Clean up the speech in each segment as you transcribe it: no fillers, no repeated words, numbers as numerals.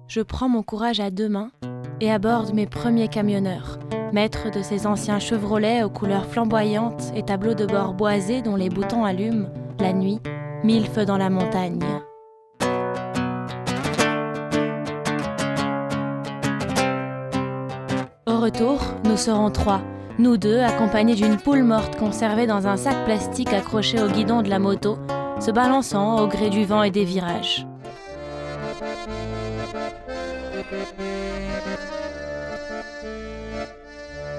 je prends mon courage à deux mains et aborde mes premiers camionneurs, maîtres de ces anciens Chevrolets aux couleurs flamboyantes et tableaux de bord boisés dont les boutons allument, la nuit, mille feux dans la montagne. Au retour, nous serons trois, nous deux accompagnés d'une poule morte conservée dans un sac plastique accroché au guidon de la moto, se balançant au gré du vent et des virages.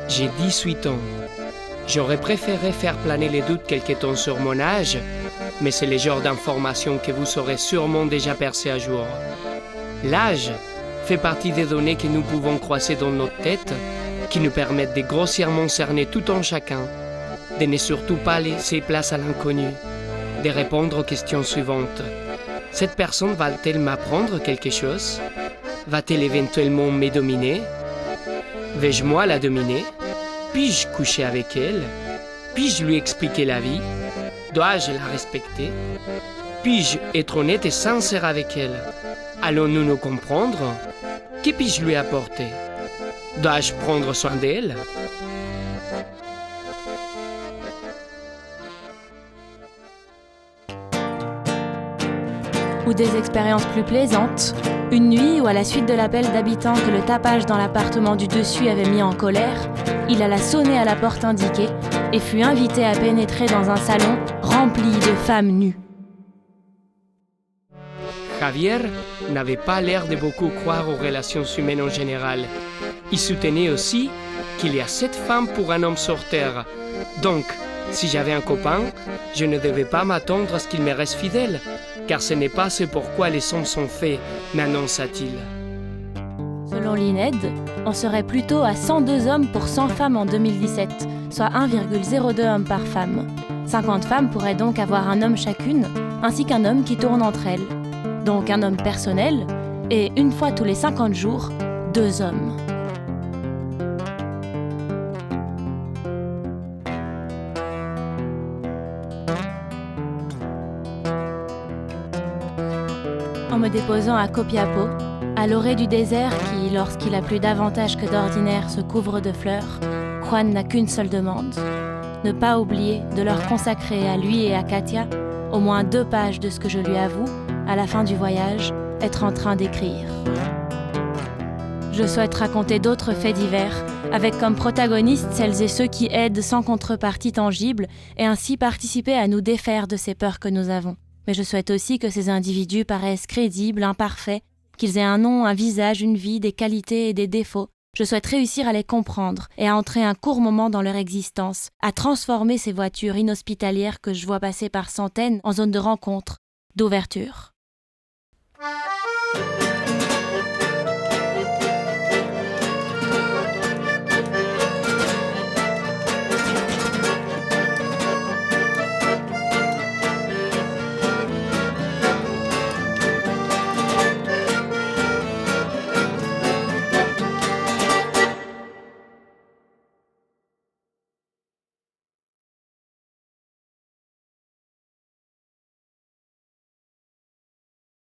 J'ai 18 ans. J'aurais préféré faire planer les doutes quelque temps sur mon âge, mais c'est le genre d'information que vous aurez sûrement déjà percé à jour. L'âge fait partie des données que nous pouvons croiser dans notre tête, qui nous permettent de grossièrement cerner tout en chacun, de ne surtout pas laisser place à l'inconnu, de répondre aux questions suivantes. Cette personne va-t-elle m'apprendre quelque chose? Va-t-elle éventuellement me dominer? Vais-je moi la dominer? Puis-je coucher avec elle? Puis-je lui expliquer la vie? Dois-je la respecter? Puis-je être honnête et sincère avec elle? Allons-nous nous comprendre? Que puis-je lui apporter? Dois-je prendre soin d'elle? Ou des expériences plus plaisantes. Une nuit où, à la suite de l'appel d'habitants que le tapage dans l'appartement du dessus avait mis en colère, il alla sonner à la porte indiquée et fut invité à pénétrer dans un salon rempli de femmes nues. Javier n'avait pas l'air de beaucoup croire aux relations humaines en général. Il soutenait aussi qu'il y a 7 femmes pour un homme sur Terre. Donc, si j'avais un copain, je ne devais pas m'attendre à ce qu'il me reste fidèle, car ce n'est pas ce pourquoi les hommes sont faits, m'annonça-t-il. Selon l'INED, on serait plutôt à 102 hommes pour 100 femmes en 2017, soit 1,02 hommes par femme. 50 femmes pourraient donc avoir un homme chacune, ainsi qu'un homme qui tourne entre elles. Donc un homme personnel, et une fois tous les 50 jours, 2 hommes. En me déposant à Copiapó, à l'orée du désert qui, lorsqu'il a plu davantage que d'ordinaire, se couvre de fleurs, Juan n'a qu'une seule demande. Ne pas oublier de leur consacrer à lui et à Katia au moins 2 pages de ce que je lui avoue, à la fin du voyage, être en train d'écrire. Je souhaite raconter d'autres faits divers, avec comme protagonistes celles et ceux qui aident sans contrepartie tangible et ainsi participer à nous défaire de ces peurs que nous avons. Mais je souhaite aussi que ces individus paraissent crédibles, imparfaits, qu'ils aient un nom, un visage, une vie, des qualités et des défauts. Je souhaite réussir à les comprendre et à entrer un court moment dans leur existence, à transformer ces voitures inhospitalières que je vois passer par centaines en zone de rencontre, d'ouverture.